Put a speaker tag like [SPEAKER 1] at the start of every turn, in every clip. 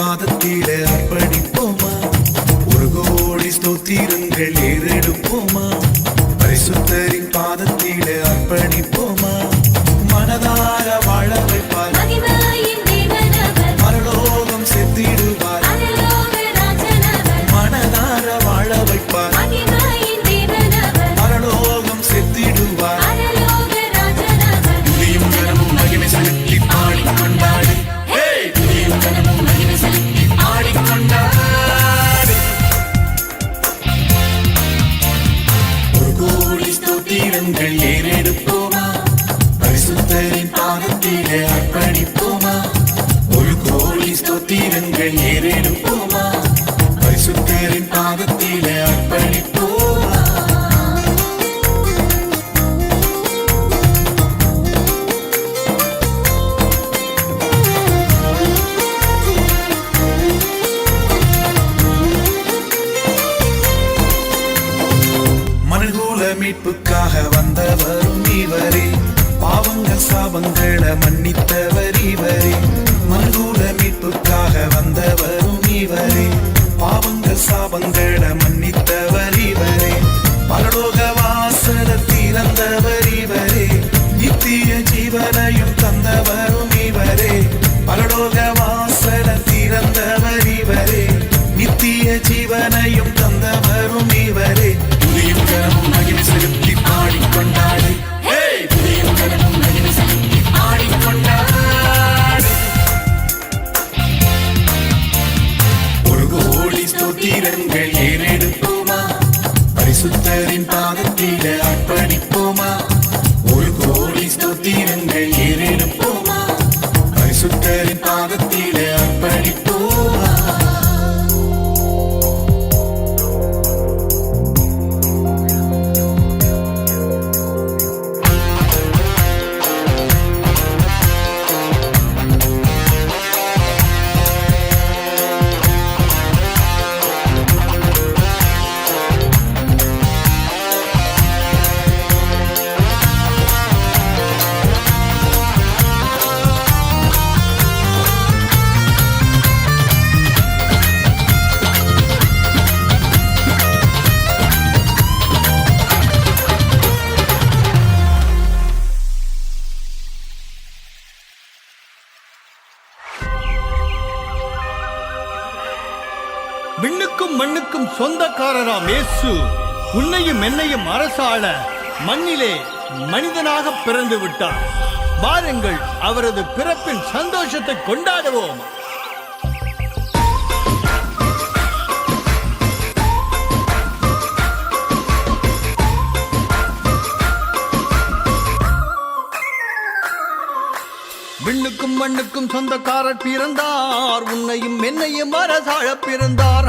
[SPEAKER 1] பாதத்திலே அர்ப்பணிப்போமா? ஒரு கோடி ஸ்தோத்திரங்கள் ஏறெடுப்போமா? பரிசுத்தரின் பாதத்திலே அர்ப்பணிப்போமா? மனதார வாழ வைப்பார், பரலோகம் செத்திடுவார். மனதார வாழ வைப்பார், பரலோகம் செத்திடுவார். துதியும் கனமும் மகிமை செலுத்தி பாடிக்கொண்டாடு, துதியும் கனமும் மகிமை செலுத்தி பாடிக்கொண்டாடு. ஒரு கோடி ஸ்தோத்திரங்கள் ஏறெடுப்போமா? பரிசுத்தரின் பாதத்திலே அர்ப்பணிப்போமா? ஒரு கோடி ஸ்தோத்திரங்கள் ஏறெடுப்போமா? பரிசுத்தரின் பாதத்திலே அர்ப்பணிப்போமா? மனுகுல மீட்புக்காக வந்தவரும் இவரே, பாவங்கள் சாபங்களை மன்னித்தவர் இவரே. மனுகுல மீட்புக்காக வந்தவரும் இவரே, பாவங்கள் சாபங்களை மன்னித்தவர் இவரே. பரலோக வாசல திறந்தவர் இவரே, நித்திய ஜீவனையும் தந்தவரும் இவரே. பரலோக வாசல திறந்தவர் இவரே, நித்திய ஜீவனையும் தந்தவரும் இவரே. துதியும் கனமும் மகிமை செலுத்தி பாடிக்கொண்டாடு, துதியும் கனமும் மகிமை செலுத்தி பாடிக்கொண்டாடு. ஒரு கோடி ஸ்தோத்திரங்கள் ஏறெடுப்போமா? பரிசுத்தரின் பாதத்திலே அர்ப்பணிப்போமா? ஒரு கோடி ஸ்தோத்திரங்கள் ஏறெடுப்போமா? பரிசுத்தரின் பாதத்திலே அர்ப்பணிப்போமா?
[SPEAKER 2] விண்ணுக்கும் மண்ணுக்கும் சொந்தக்காரராம் இயேசு உன்னையும் என்னையும் அரசாள மண்ணிலே மனிதனாக பிறந்து விட்டார். வாருங்கள் அவரது பிறப்பின் சந்தோஷத்தை கொண்டாடுவோம். விண்ணுக்கும் மண்ணுக்கும் சொந்தக்காரர் பிறந்தார், உன்னையும் என்னையும் அரசாழ பிறந்தார்.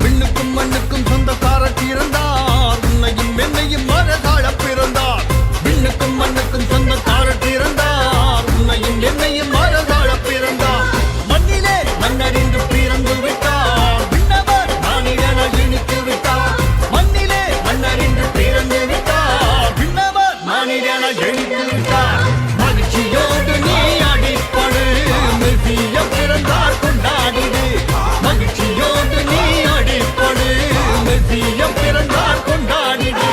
[SPEAKER 2] விண்ணுக்கும் மண்ணுக்கும் சொந்தக்காரர் பிறந்தார், உன்னையும் என்னையும் அரசாழ பிறந்தார். விண்ணுக்கும் மண்ணுக்கும் சொந்தக்காரர் பிறந்தார், உன்னையும் என்னையும் அரசாழ பிறந்தார். மண்ணிலே மன்னறிந்து பிறந்து விட்டார், விண்ணவர் மானிடனை இணைத்து விட்டார். மண்ணிலே மன்னறிந்து பிறந்து விட்டார், விண்ணவர் மானிடனை இணைத்து விட்டார். மகிழ்ச்சியோடு நீ அடிப்படு, மெசியா பிறந்தார் கொண்டாடிடு. மகிழ்ச்சியோடு நீ அடிப்படு, மெசியா பிறந்தார் கொண்டாடிடு.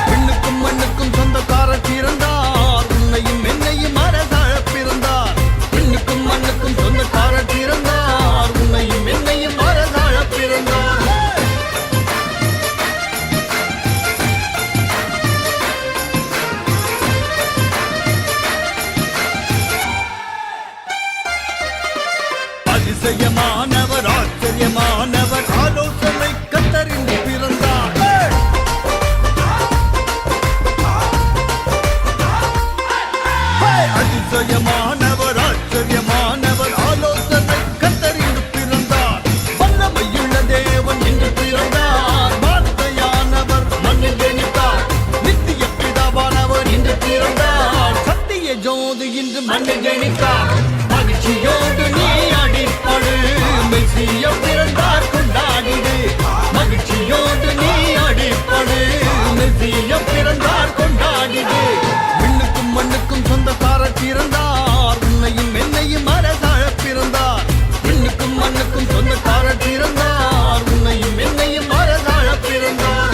[SPEAKER 2] விண்ணுக்கும் மண்ணுக்கும் சொந்தக்காரர் பிறந்தார், உன்னையும் என்னையும் அரசாழ பிறந்தார். விண்ணுக்கும் மண்ணுக்கும் சொந்தக்காரர் பிறந்தார், உன்னையும் என்னையும் அரசாழ பிறந்தார். அதிசயமானவர், ஆச்சரியமானவர், ஆலோசனை கத்தறிந்து பிறந்தார். அதிசயமானவர், ஆச்சரியமானவர், ஆலோசனை கத்தறிந்து பிறந்தார். வல்லமையுள்ள தேவன் என்று பிறந்தார். வார்த்தையானவர் மண்ணில் ஜனித்தார். நித்திய பிதாவானவர் என்று பிறந்தார். சத்திய ஜோதி இன்று மண்ணில் ஜனித்தார். மகிழ்ச்சியோடு நீ அடிப்படு, மெசியா பிறந்தார் கொண்டாடிடு. மகிழ்ச்சியோடு நீ அடிப்படு, மெசியா பிறந்தார் கொண்டாடிடு. விண்ணுக்கும் மண்ணுக்கும் சொந்த பிறந்தார், உன்னையும் என்னையும் அரசாழ பிறந்தார். விண்ணுக்கும் மண்ணுக்கும் சொந்தக்காரர் பிறந்தார், உன்னையும் என்னையும் அரசாழ பிறந்தார்.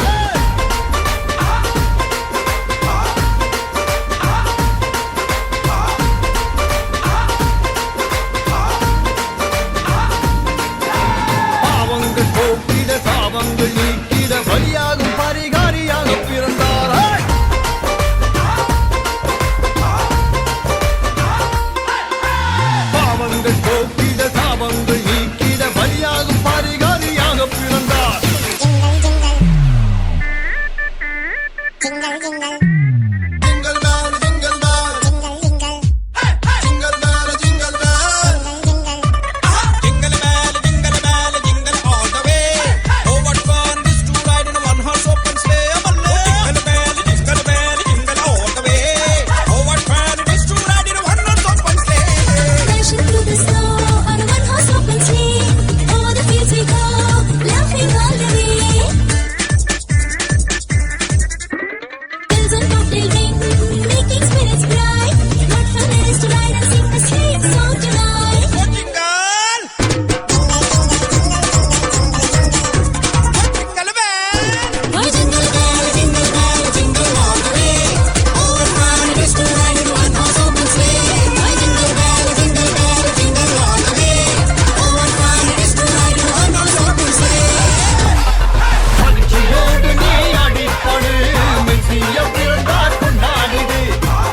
[SPEAKER 2] பாவங்கள் போக்கிட சாபங்கள் நீக்கிட பலியாகும் பரிகாரியாக பிறந்தார். பாவங்கள் போக்கிட சாபங்கள் நீக்கிட பலியாகும் பரிகாரியாக பிறந்தார்.
[SPEAKER 3] Jingle, jingle.
[SPEAKER 1] Jingle bell, jingle bell,
[SPEAKER 3] Jingle, jingle.
[SPEAKER 1] jingle bell, jingle bell.
[SPEAKER 3] Jingle, jingle.
[SPEAKER 4] Jingle bell, jingle bell, jingle all the way. Oh, what fun it is to ride in a one-horse open sleigh. Jingle bell, jingle bell, jingle all the way. Oh, what fun it is to ride in a one-horse open sleigh.
[SPEAKER 3] Dashing through the snow on a one-horse open sleigh. Over the fields we go, laughing all the way. Bells on bobtail ring, making spirits bright. What fun it is to ride and sing a sleighing song tonight.
[SPEAKER 4] Oh, jingle. Jingle bell.
[SPEAKER 3] Oh, jingle bell, jingle bell, jingle all the way. Oh, what fun it is to ride in a one-horse open sleigh. Oh, jingle bell, jingle bell, jingle all the way. Oh, what fun it is to ride in a one-horse open sleigh.
[SPEAKER 2] மகிழ்ச்சியோடு நீ அடிப்படு, மெய்சிய பிறந்தார் கொண்டாடிடு.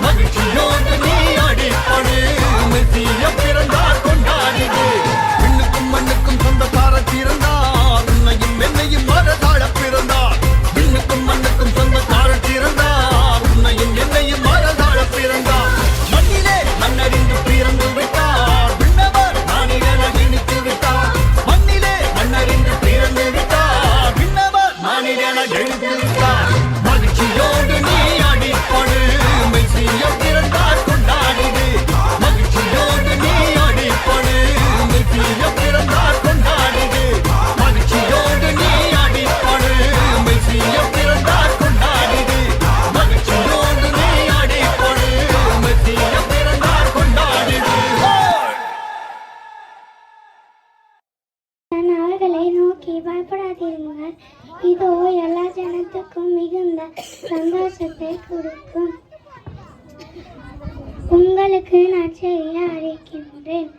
[SPEAKER 2] மகிழ்ச்சியோடு நீ அடிப்படு, மெய்சிய பிறந்தார் கொண்டாடிடு. விண்ணுக்கும் மண்ணுக்கும் சொந்தக்காரர் பிறந்தார், உன்னையும் என்னையும் அரசாழ பிறந்தார். விண்ணுக்கும் மண்ணுக்கும் சொந்தக்காரர் பிறந்தார், உன்னையும் என்னையும் அரசாழ பிறந்தார். மண்ணிலே மண்ணறிந்து பிறந்து விட்டார், விண்ணவர் நானிகன இனித்து விட்டார். மண்ணிலே மண்ணறிந்து பிறந்து விட்டார், விண்ணவர் நானிகன இனித்து விட்டார். மகிழ்ச்சியோடு நீ அடிப்படு, மெய்சிய பிறந்தார் கொண்டாடிடு. மகிழ்ச்சியோடு நீ அடிப்படு, மெய்சிய பிறந்தார் கொண்டாடிடு. மகிழ்ச்சியோடு நீ அடிப்படு, மெய்சிய பிறந்தார் கொண்டாடிடு. மகிழ்ச்சியோடு நீ அடிப்படு, மெய்சிய பிறந்தார் கொண்டாடிடு.
[SPEAKER 5] நான் அவர்களை நோக்கி பயப்படாதீர்கள், இதோ எல்லா ஜனத்துக்கும் மிகுந்த சந்தோஷத்தை கொடுக்கும். உங்களுக்கு நற்செய்தியை அறிவிக்கின்றேன்.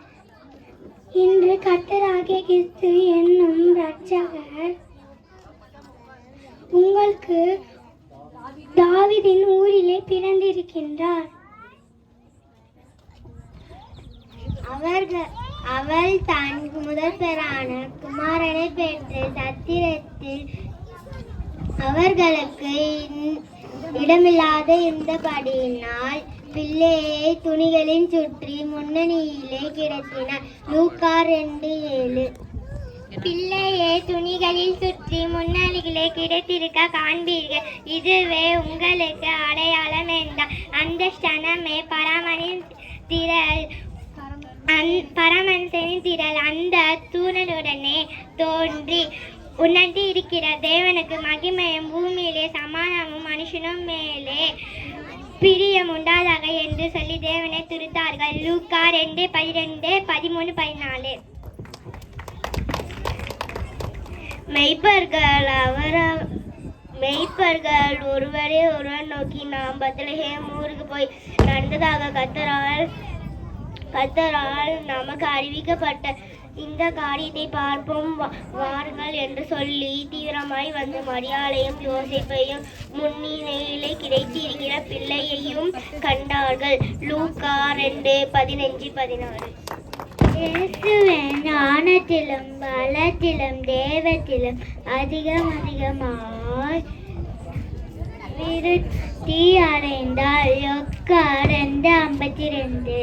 [SPEAKER 5] இன்று கர்த்தராகிய கிறிஸ்து என்னும் இரட்சகர் உங்களுக்கு தாவீதின் ஊரிலே பிறந்திருக்கின்றார். அவள் தன் முதற்பேறான குமாரனை பெற்று சத்திரத்தில் அவர்களுக்கு இடமில்லாத இருந்தபடியினால் பிள்ளையை துணிகளில் சுற்றி முன்னணியிலே கிடத்தினார். லூக்கா 2:7. பிள்ளையை துணிகளில் சுற்றி முன்னணியிலே கிடத்திருக்க காண்பீர்கள், இதுவே உங்களுக்கு அடையாளம் என்றார். அந்த ஸ்தனமே பரமனின் திரள் அந்த தூணலுடனே தோன்றி உன்னதி இருக்கிற தேவனுக்கு மகிமையும் பூமியிலே சமாதானமும் மனுஷனும் மேலே பிரியம் உண்டாதாக என்று சொல்லி தேவனை துதித்தார்கள். லூக்கா 2:12, 13, 14. மெய்ப்பர்கள் ஒருவரே ஒருவர் நோக்கி, நாம் பெத்லகேம் ஊருக்கு போய் நடந்ததாக கர்த்தரால் நமக்கு அறிவிக்கப்பட்ட இந்த காரியத்தை பார்ப்போம் வாருங்கள் என்று சொல்லி தீவிரமாய் வந்து மரியாளையும் யோசேப்பையும் முன்னிலையிலே கிடைத்திருக்கிற பிள்ளையையும் கண்டார்கள். லூக்கா 2:15, 16. இயேசுவே ஞானத்திலும் பலத்திலும் தேவத்திலும் அதிகமாய் விருத்தி அடைந்தால் 52:52.